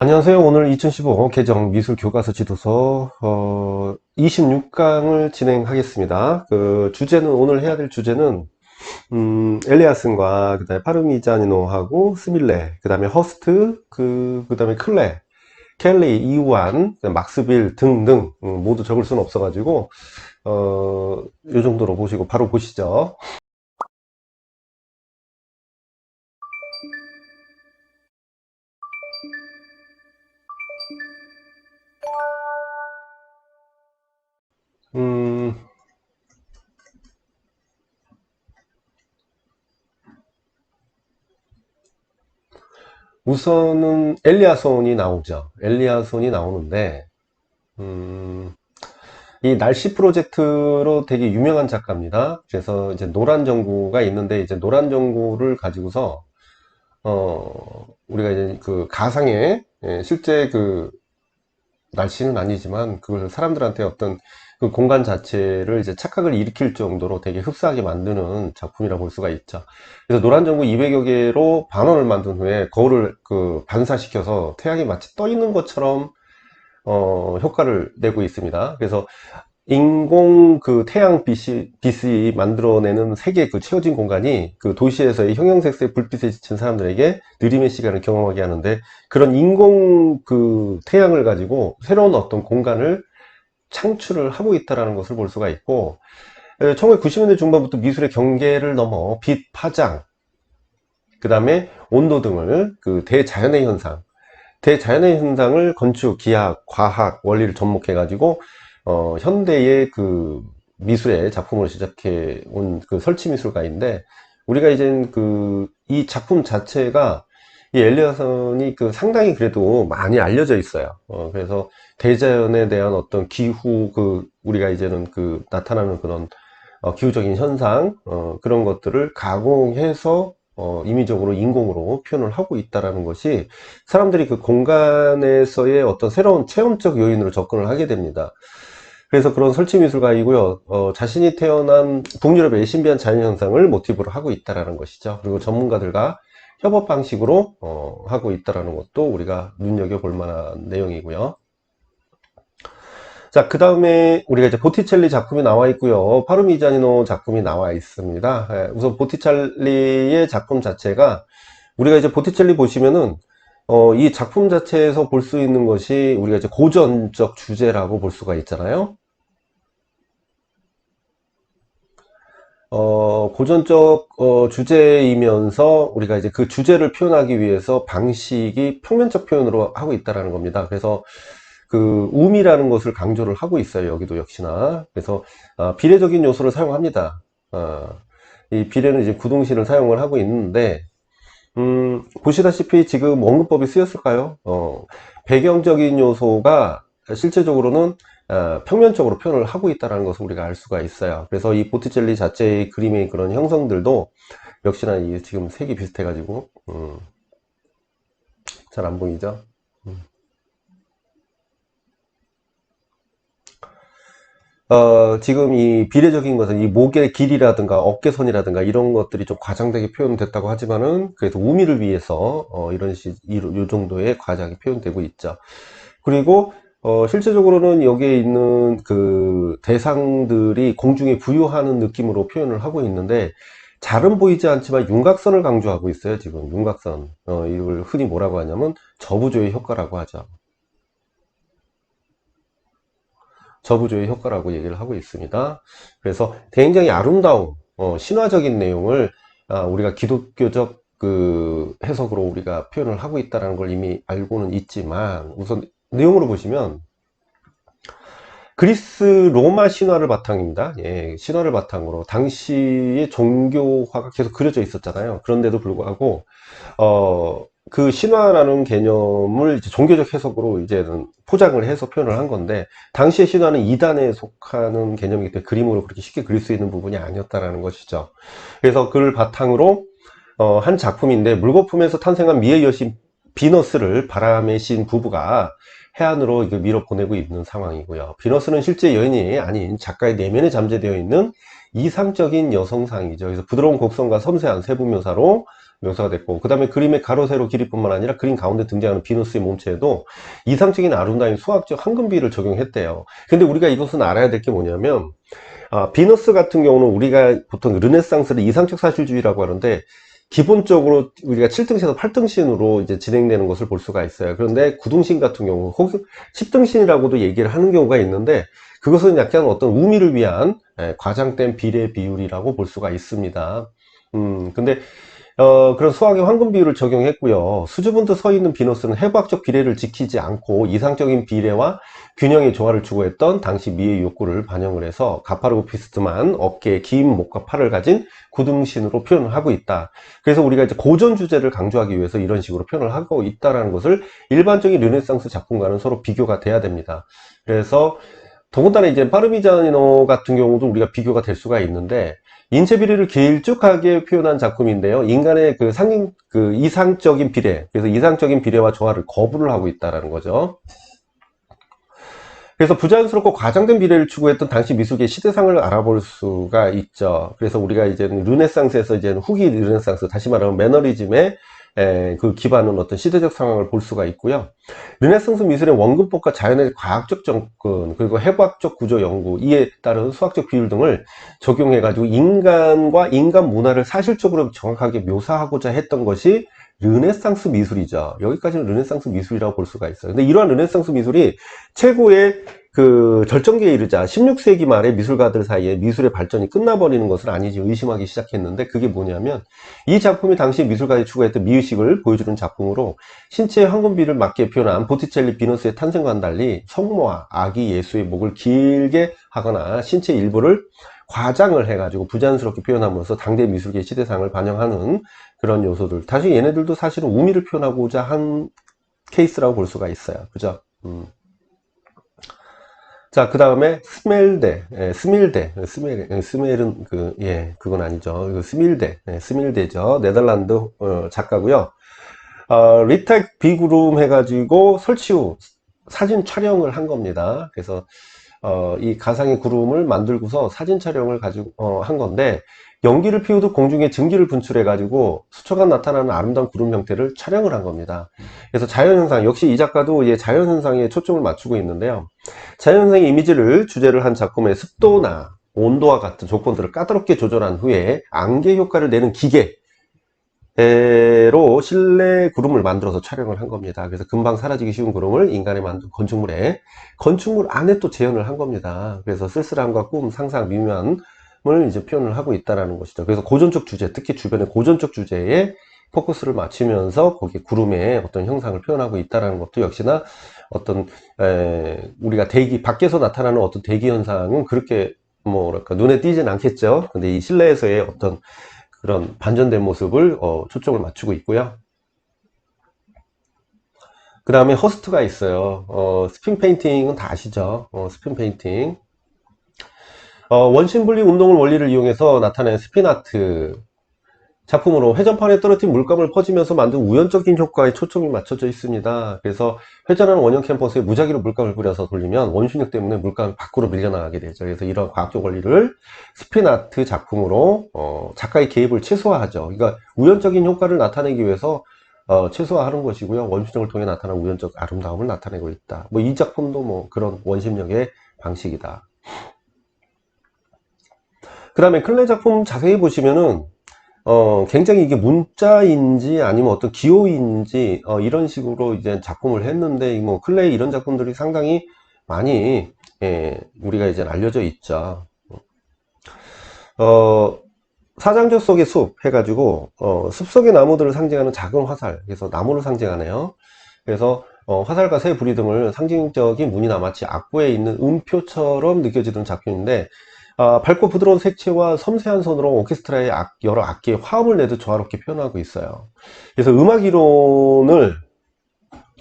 안녕하세요. 오늘 2015 개정 미술 교과서 지도서 26강을 진행하겠습니다. 오늘 해야 될 주제는 엘리아슨과 그다음에 파르미자노하고 스밀레, 그다음에 허스트, 그다음에 클레, 켈리, 이완, 막스빌 등등 모두 적을 수는 없어가지고 요 정도로 보시고 바로 보시죠. 음, 우선은 엘리아손이 나오죠. 엘리아손이 나오는데 음, 이 날씨 프로젝트로 되게 유명한 작가입니다. 그래서 이제 노란 전구가 있는데 이제 노란 전구를 가지고서 우리가 이제 그 가상의 실제 그 날씨는 아니지만 그걸 사람들한테 어떤 그 공간 자체를 이제 착각을 일으킬 정도로 되게 흡사하게 만드는 작품이라 볼 수가 있죠. 그래서 노란 전구 200여 개로 반원을 만든 후에 거울을 그 반사시켜서 태양이 마치 떠 있는 것처럼 효과를 내고 있습니다. 그래서 인공 그 빛이 만들어내는 세계 그 채워진 공간이 그 도시에서의 형형색색 불빛에 지친 사람들에게 느림의 시간을 경험하게 하는데, 그런 인공 그 태양을 가지고 새로운 어떤 공간을 창출을 하고 있다는 것을 볼 수가 있고, 1990년대 중반부터 미술의 경계를 넘어 빛, 파장, 그 다음에 온도 등을 그 대자연의 현상을 건축, 기하, 과학, 원리를 접목해 가지고 현대의 그 미술의 작품을 시작해 온 그 설치 미술가인데, 우리가 이젠 그 이 작품 자체가 이 엘리어선이 그 상당히 그래도 많이 알려져 있어요. 그래서 대자연에 대한 어떤 기후, 그 우리가 이제는 그 나타나는 그런 기후적인 현상, 그런 것들을 가공해서 임의적으로 인공으로 표현을 하고 있다는 것이 사람들이 그 공간에서의 어떤 새로운 체험적 요인으로 접근을 하게 됩니다. 그래서 그런 설치미술가이고요. 자신이 태어난 북유럽의 신비한 자연현상을 모티브로 하고 있다는 것이죠. 그리고 전문가들과 협업 방식으로 하고 있다는 것도 우리가 눈여겨볼 만한 내용이고요. 자, 그 다음에 우리가 이제 보티첼리 작품이 나와 있고요. 파르미자니노 작품이 나와 있습니다. 우선 보티첼리의 작품 자체가, 우리가 이제 보티첼리 보시면은 이 작품 자체에서 볼 수 있는 것이 우리가 이제 고전적 주제라고 볼 수가 있잖아요. 고전적 주제이면서 우리가 이제 그 주제를 표현하기 위해서 방식이 평면적 표현으로 하고 있다는 겁니다. 그래서 그 음이라는 것을 강조를 하고 있어요. 여기도 역시나. 그래서 비례적인 요소를 사용합니다. 이 비례는 이제 구동식을 사용을 하고 있는데, 보시다시피 지금 원근법이 쓰였을까요? 배경적인 요소가 실제적으로는 평면적으로 표현을 하고 있다는 것을 우리가 알 수가 있어요. 그래서 이 보티첼리 자체의 그림의 그런 형성들도 역시나 이 지금 색이 비슷해 가지고 잘 안 보이죠? 지금 이 비례적인 것은 이 목의 길이라든가 어깨선이라든가 이런 것들이 좀 과장되게 표현됐다고 하지만은, 그래도 우미를 위해서 요 정도의 과장이 표현되고 있죠. 그리고 실제적으로는 여기에 있는 그 대상들이 공중에 부유하는 느낌으로 표현을 하고 있는데, 잘은 보이지 않지만 윤곽선을 강조하고 있어요. 지금 윤곽선, 이걸 흔히 뭐라고 하냐면 저부조의 효과라고 하죠. 저부조의 효과라고 얘기를 하고 있습니다. 그래서 굉장히 아름다운 신화적인 내용을 우리가 기독교적 그 해석으로 우리가 표현을 하고 있다는 걸 이미 알고는 있지만, 우선 내용으로 보시면 그리스 로마 신화를 바탕입니다. 예, 신화를 바탕으로 당시의 종교화가 계속 그려져 있었잖아요. 그런데도 불구하고 그 신화라는 개념을 이제 종교적 해석으로 이제는 포장을 해서 표현을 한 건데, 당시의 신화는 이단에 속하는 개념이기 때문에 그림으로 그렇게 쉽게 그릴 수 있는 부분이 아니었다라는 것이죠. 그래서 그를 바탕으로 한 작품인데, 물거품에서 탄생한 미의 여신 비너스를 바람의 신 부부가 해안으로 밀어 보내고 있는 상황이고요. 비너스는 실제 여인이 아닌 작가의 내면에 잠재되어 있는 이상적인 여성상이죠. 그래서 부드러운 곡선과 섬세한 세부 묘사로 묘사가 됐고, 그 다음에 그림의 가로 세로 길이뿐만 아니라 그림 가운데 등장하는 비너스의 몸체에도 이상적인 아름다운 수학적 황금비를 적용했대요. 근데 우리가 이것은 알아야 될 게 뭐냐면, 비너스 같은 경우는 우리가 보통 르네상스를 이상적 사실주의라고 하는데, 기본적으로 우리가 7등신에서 8등신으로 이제 진행되는 것을 볼 수가 있어요. 그런데 9등신 같은 경우, 혹은 10등신이라고도 얘기를 하는 경우가 있는데, 그것은 약간 어떤 우미를 위한 과장된 비례 비율이라고 볼 수가 있습니다. 근데 그런 수학의 황금 비율을 적용했고요. 수줍은 듯 서 있는 비너스는 해부학적 비례를 지키지 않고 이상적인 비례와 균형의 조화를 추구했던 당시 미의 욕구를 반영을 해서 가파르고피스트만 어깨에 긴 목과 팔을 가진 구등신으로 표현을 하고 있다. 그래서 우리가 이제 고전 주제를 강조하기 위해서 이런 식으로 표현을 하고 있다라는 것을 일반적인 르네상스 작품과는 서로 비교가 돼야 됩니다. 그래서 더군다나 이제 파르미자노 같은 경우도 우리가 비교가 될 수가 있는데, 인체 비례를 길쭉하게 표현한 작품인데요. 인간의 그 이상적인 비례, 그래서 이상적인 비례와 조화를 거부를 하고 있다는 거죠. 그래서 부자연스럽고 과장된 비례를 추구했던 당시 미술계의 시대상을 알아볼 수가 있죠. 그래서 우리가 이제 르네상스에서 이제 후기 르네상스, 다시 말하면 매너리즘의 그 기반은 어떤 시대적 상황을 볼 수가 있고요. 르네상스 미술의 원근법과 자연의 과학적 접근, 그리고 해부학적 구조 연구, 이에 따른 수학적 비율 등을 적용해 가지고 인간과 인간 문화를 사실적으로 정확하게 묘사하고자 했던 것이 르네상스 미술이죠. 여기까지는 르네상스 미술이라고 볼 수가 있어요. 근데 이러한 르네상스 미술이 최고의 그 절정기에 이르자 16세기 말에 미술가들 사이에 미술의 발전이 끝나버리는 것은 아니지 의심하기 시작했는데, 그게 뭐냐면 이 작품이 당시 미술가들이 추구했던 미의식을 보여주는 작품으로 신체의 황금비를 맞게 표현한 보티첼리 비너스의 탄생과는 달리 성모와 아기 예수의 목을 길게 하거나 신체 일부를 과장을 해가지고 부자연스럽게 표현함으로써 당대 미술계의 시대상을 반영하는 그런 요소들, 다시 얘네들도 사실은 우미를 표현하고자 한 케이스라고 볼 수가 있어요. 그죠? 자, 그 다음에 스멜데, 스멜은 그건 아니죠. 스밀데, 스밀데죠. 네덜란드 작가고요. 리텍 비그룸 해가지고 설치 후 사진 촬영을 한 겁니다. 그래서 이 가상의 구름을 만들고서 사진 촬영을 가지고 한 건데, 연기를 피우듯 공중에 증기를 분출해 가지고 수초간 나타나는 아름다운 구름 형태를 촬영을 한 겁니다. 그래서 자연현상, 역시 이 작가도 자연현상에 초점을 맞추고 있는데요. 자연현상의 이미지를 주제를 한 작품의 습도나 온도와 같은 조건들을 까다롭게 조절한 후에 안개 효과를 내는 기계로 실내 구름을 만들어서 촬영을 한 겁니다. 그래서 금방 사라지기 쉬운 구름을 인간이 만든 건축물 안에 또 재현을 한 겁니다. 그래서 쓸쓸함과 꿈, 상상, 미묘함을 이제 표현을 하고 있다는 것이죠. 그래서 고전적 주제, 특히 주변의 고전적 주제에 포커스를 맞추면서 거기에 구름의 어떤 형상을 표현하고 있다는 것도 역시나 어떤 우리가 밖에서 나타나는 어떤 대기 현상은 그렇게 뭐랄까 눈에 띄진 않겠죠. 근데 이 실내에서의 어떤 그런 반전된 모습을 초점을 맞추고 있고요. 그 다음에 허스트가 있어요. 스핀 페인팅은 다 아시죠? 스핀 페인팅. 원심분리 운동을 원리를 이용해서 나타낸 스핀 아트 작품으로 회전판에 떨어진 물감을 퍼지면서 만든 우연적인 효과에 초점이 맞춰져 있습니다. 그래서 회전하는 원형 캠퍼스에 무작위로 물감을 뿌려서 돌리면 원심력 때문에 물감이 밖으로 밀려나가게 되죠. 그래서 이런 과학적 원리를 스핀 아트 작품으로 작가의 개입을 최소화하죠. 그러니까 우연적인 효과를 나타내기 위해서 최소화하는 것이고요. 원심력을 통해 나타나는 우연적 아름다움을 나타내고 있다. 뭐 이 작품도 뭐 그런 원심력의 방식이다. 그 다음에 클레 작품 자세히 보시면은 굉장히 이게 문자인지 아니면 어떤 기호인지 이런 식으로 이제 작품을 했는데, 뭐 클레이 이런 작품들이 상당히 많이 우리가 이제 알려져 있죠. 사장조 속의 숲 해가지고 숲속의 나무들을 상징하는 작은 화살, 그래서 나무를 상징하네요. 그래서 화살과 새 부리 등을 상징적인 무늬나 마치 악보에 있는 음표처럼 느껴지는 작품인데, 밝고 부드러운 색채와 섬세한 손으로 오케스트라의 여러 악기의 화음을 내듯 조화롭게 표현하고 있어요. 그래서 음악 이론을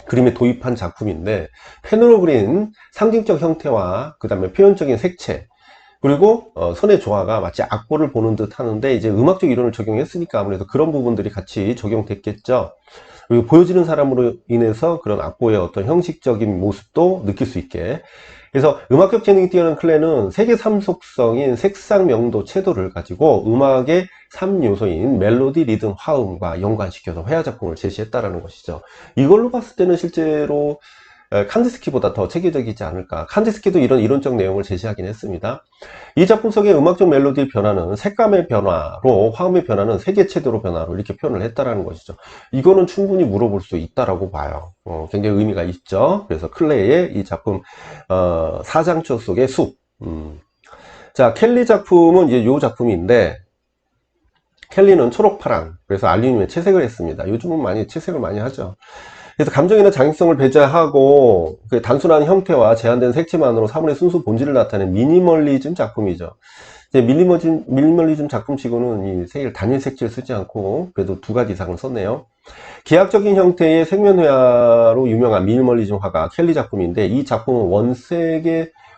그림에 도입한 작품인데, 펜으로 그린 상징적 형태와 그 다음에 표현적인 색채, 그리고 손의 조화가 마치 악보를 보는 듯 하는데, 이제 음악적 이론을 적용했으니까 아무래도 그런 부분들이 같이 적용됐겠죠. 그리고 보여지는 사람으로 인해서 그런 악보의 어떤 형식적인 모습도 느낄 수 있게. 그래서 음악적 재능이 뛰어난 클레는 세계 3속성인 색상, 명도, 채도를 가지고 음악의 3요소인 멜로디, 리듬, 화음과 연관시켜서 회화 작품을 제시했다라는 것이죠. 이걸로 봤을 때는 실제로 칸디스키보다 더 체계적이지 않을까. 칸디스키도 이런 이론적 내용을 제시하긴 했습니다. 이 작품 속의 음악적 멜로디의 변화는 색감의 변화로, 화음의 변화는 색의 채도로 변화로 이렇게 표현을 했다라는 것이죠. 이거는 충분히 물어볼 수 있다라고 봐요. 굉장히 의미가 있죠. 그래서 클레의 이 작품 4장초 속의 숲. 자, 켈리 작품은 이제 요 작품인데, 켈리는 초록파랑, 그래서 알루미늄에 채색을 했습니다. 요즘은 많이 채색을 많이 하죠. 그래서 감정이나 장식성을 배제하고 그 단순한 형태와 제한된 색채만으로 사물의 순수 본질을 나타낸 미니멀리즘 작품이죠. 이제 미니멀리즘 작품치고는 이 색을 단일 색채를 쓰지 않고 그래도 두 가지 이상을 썼네요. 기하학적인 형태의 색면회화로 유명한 미니멀리즘 화가 켈리 작품인데, 이 작품은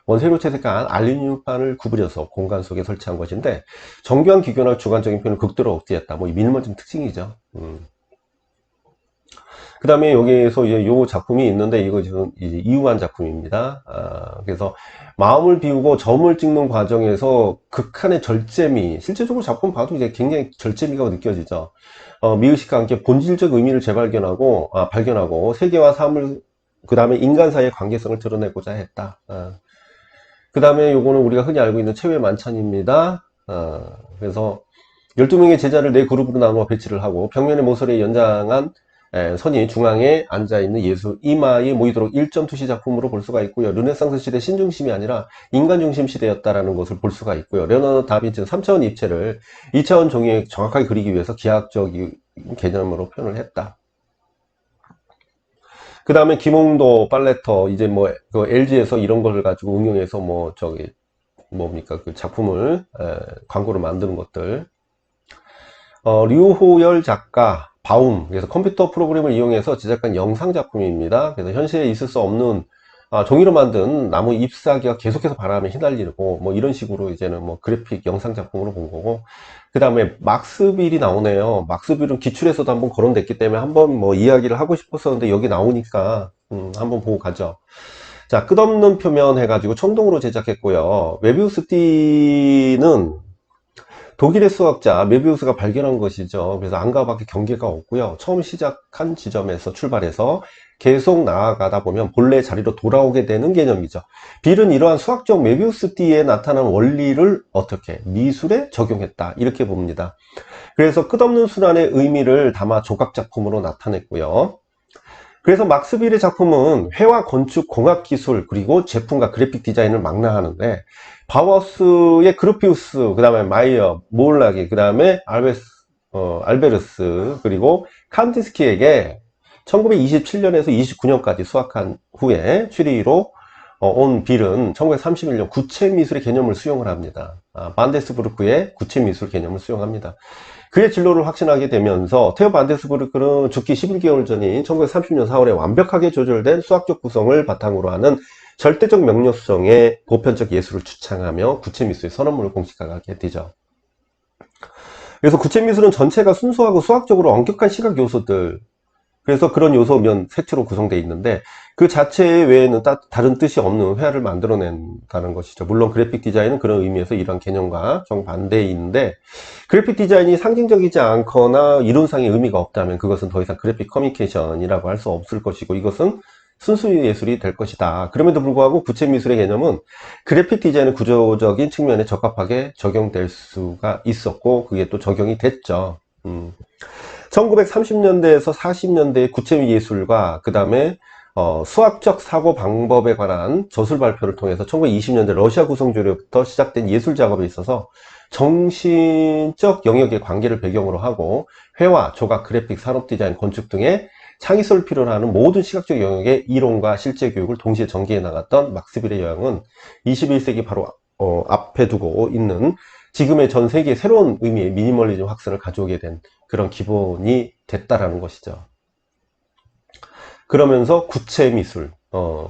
원색으로 채색한 알루미늄판을 구부려서 공간 속에 설치한 것인데, 정교한 기교나 주관적인 표현을 극도로 억제했다. 뭐 이 미니멀리즘 특징이죠. 그 다음에 여기에서 이제 요 작품이 있는데, 이거 지금 이제 이후한 작품입니다. 그래서 마음을 비우고 점을 찍는 과정에서 극한의 절제미, 실제적으로 작품 봐도 이제 굉장히 절제미가 느껴지죠. 미의식과 함께 본질적 의미를 발견하고 세계와 사물, 그 다음에 인간 사이의 관계성을 드러내고자 했다. 그 다음에 요거는 우리가 흔히 알고 있는 최후의 만찬입니다. 그래서 12명의 제자를 4그룹으로 나누어 배치를 하고, 평면의 모서리에 연장한 선이 중앙에 앉아있는 예수 이마에 모이도록 1.2시 작품으로 볼 수가 있고요. 르네상스 시대 신중심이 아니라 인간중심 시대였다라는 것을 볼 수가 있고요. 레오나르도 다빈치는 3차원 입체를 2차원 종이에 정확하게 그리기 위해서 기하학적인 개념으로 표현을 했다. 그 다음에 김홍도 팔레터, 이제 뭐 그 LG에서 이런 걸 가지고 응용해서 뭐 저기 뭡니까 그 작품을 광고를 만드는 것들. 류호열 작가 바움, 그래서 컴퓨터 프로그램을 이용해서 제작한 영상 작품입니다. 그래서 현실에 있을 수 없는 종이로 만든 나무 잎사귀가 계속해서 바람에 휘날리고 뭐 이런 식으로 이제는 뭐 그래픽 영상 작품으로 본 거고, 그 다음에 막스빌이 나오네요. 막스빌은 기출에서도 한번 거론됐기 때문에 한번 뭐 이야기를 하고 싶었었는데 여기 나오니까 한번 보고 가죠. 자, 끝없는 표면 해가지고 청동으로 제작했고요. 메비우스 띠는 독일의 수학자 메비우스가 발견한 것이죠. 그래서 안과 밖에 경계가 없고요. 처음 시작한 지점에서 출발해서 계속 나아가다 보면 본래 자리로 돌아오게 되는 개념이죠. 빌은 이러한 수학적 메비우스 띠에 나타난 원리를 어떻게 미술에 적용했다, 이렇게 봅니다. 그래서 끝없는 순환의 의미를 담아 조각작품으로 나타냈고요. 그래서 막스 빌의 작품은 회화, 건축, 공학기술, 그리고 제품과 그래픽 디자인을 망라하는데, 바우하우스의 그루피우스, 그 다음에 마이어, 모울라기, 그 다음에 알베르스, 그리고 칸디스키에게 1927년에서 29년까지 수학한 후에 취리로 온 빌은 1931년 구체미술의 개념을 수용을 합니다. 반데스부르크의 구체미술 개념을 수용합니다. 그의 진로를 확신하게 되면서 테오 반데스부르크는 죽기 11개월 전인 1930년 4월에 완벽하게 조절된 수학적 구성을 바탕으로 하는 절대적 명료성의 보편적 예술을 주창하며 구체미술의 선언문을 공식화하게 되죠. 그래서 구체미술은 전체가 순수하고 수학적으로 엄격한 시각 요소들, 그래서 그런 요소면 색채로 구성되어 있는데 그 자체 외에는 다른 뜻이 없는 회화를 만들어낸다는 것이죠. 물론 그래픽 디자인은 그런 의미에서 이런 개념과 정반대인데, 그래픽 디자인이 상징적이지 않거나 이론상의 의미가 없다면 그것은 더 이상 그래픽 커뮤니케이션이라고 할 수 없을 것이고, 이것은 순수 예술이 될 것이다. 그럼에도 불구하고 구체미술의 개념은 그래픽 디자인의 구조적인 측면에 적합하게 적용될 수가 있었고, 그게 또 적용이 됐죠. 1930년대에서 40년대의 구체예술과 그 다음에 수학적 사고 방법에 관한 저술 발표를 통해서 1920년대 러시아 구성주의로부터 시작된 예술 작업에 있어서 정신적 영역의 관계를 배경으로 하고 회화, 조각, 그래픽, 산업 디자인, 건축 등의 창의성을 필요로 하는 모든 시각적 영역의 이론과 실제 교육을 동시에 전개해 나갔던 막스빌의 여행은 21세기 바로 앞에 두고 있는 지금의 전 세계의 새로운 의미의 미니멀리즘 확산을 가져오게 된 그런 기본이 됐다라는 것이죠. 그러면서 구체미술,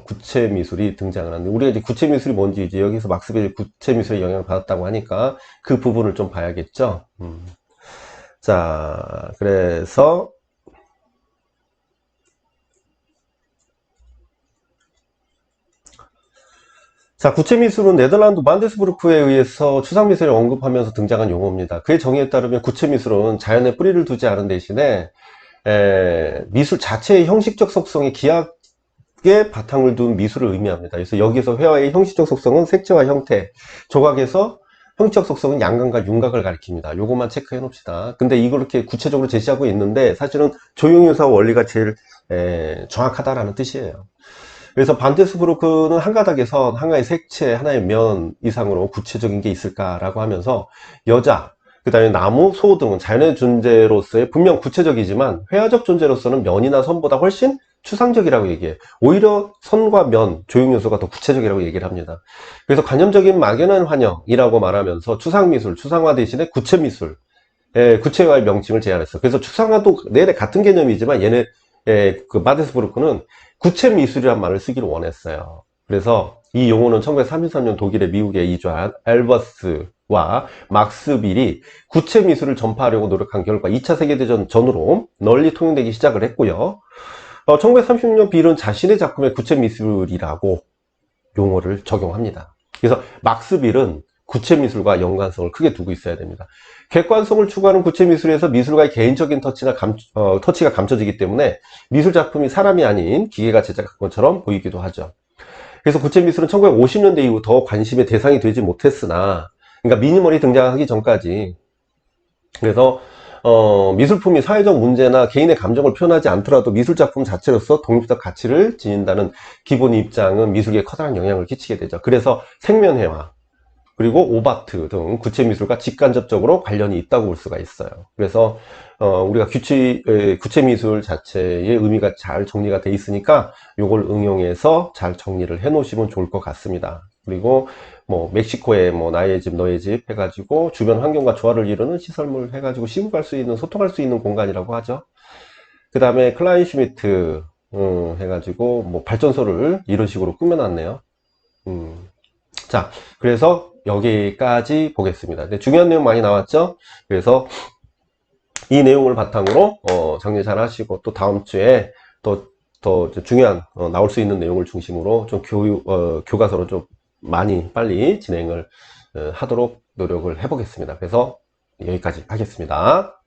구체미술이 등장을 하는데, 우리가 이제 구체미술이 뭔지 이제 여기서 막스빌이 구체미술의 영향을 받았다고 하니까 그 부분을 좀 봐야겠죠. 자, 그래서 자, 구체미술은 네덜란드 만데스부르크에 의해서 추상미술을 언급하면서 등장한 용어입니다. 그의 정의에 따르면 구체미술은 자연에 뿌리를 두지 않은 대신에 미술 자체의 형식적 속성에 기하게 바탕을 둔 미술을 의미합니다. 그래서 여기서 회화의 형식적 속성은 색채와 형태, 조각에서 형식적 속성은 양각과 윤곽을 가리킵니다. 요것만 체크해 놓읍시다. 근데 이걸 이렇게 구체적으로 제시하고 있는데 사실은 조용유사 원리가 제일 정확하다라는 뜻이에요. 그래서 반데스부르크는 한 가닥의 선, 하나의 색채, 하나의 면 이상으로 구체적인 게 있을까라고 하면서 여자, 그 다음에 나무, 소 등은 자연의 존재로서의 분명 구체적이지만 회화적 존재로서는 면이나 선보다 훨씬 추상적이라고 얘기해. 오히려 선과 면, 조형 요소가 더 구체적이라고 얘기를 합니다. 그래서 관념적인 막연한 환영이라고 말하면서 추상미술, 추상화 대신에 구체미술, 구체화의 명칭을 제안했어. 그래서 추상화도 내내 같은 개념이지만 얘네 그 바데스부르크는 구체미술이란 말을 쓰기를 원했어요. 그래서 이 용어는 1933년 독일의 미국에 이주한 엘버스와 막스 빌이 구체미술을 전파하려고 노력한 결과 2차 세계대전 전후로 널리 통용되기 시작을 했고요. 1936년 빌은 자신의 작품에 구체미술이라고 용어를 적용합니다. 그래서 막스 빌은 구체미술과 연관성을 크게 두고 있어야 됩니다. 객관성을 추구하는 구체미술에서 미술가의 개인적인 터치가 감춰지기 때문에 미술 작품이 사람이 아닌 기계가 제작한 것처럼 보이기도 하죠. 그래서 구체미술은 1950년대 이후 더 관심의 대상이 되지 못했으나, 그러니까 미니멀이 등장하기 전까지, 그래서 미술품이 사회적 문제나 개인의 감정을 표현하지 않더라도 미술 작품 자체로서 독립적 가치를 지닌다는 기본 입장은 미술계에 커다란 영향을 끼치게 되죠. 그래서 생면회화, 그리고 오바트 등 구체미술과 직간접적으로 관련이 있다고 볼 수가 있어요. 그래서 우리가 구체미술 자체의 의미가 잘 정리가 돼 있으니까 이걸 응용해서 잘 정리를 해 놓으시면 좋을 것 같습니다. 그리고 뭐 멕시코에 뭐 나의 집 너의 집 해가지고 주변 환경과 조화를 이루는 시설물 해가지고 시구 갈 수 있는, 소통할 수 있는 공간이라고 하죠. 그 다음에 클라인슈미트 해가지고 뭐 발전소를 이런 식으로 꾸며놨네요. 자, 그래서 여기까지 보겠습니다. 네, 중요한 내용 많이 나왔죠? 그래서 이 내용을 바탕으로 정리 잘 하시고 또 다음 주에 더 중요한 나올 수 있는 내용을 중심으로 좀 교과서로 좀 많이 빨리 진행을 하도록 노력을 해보겠습니다. 그래서 여기까지 하겠습니다.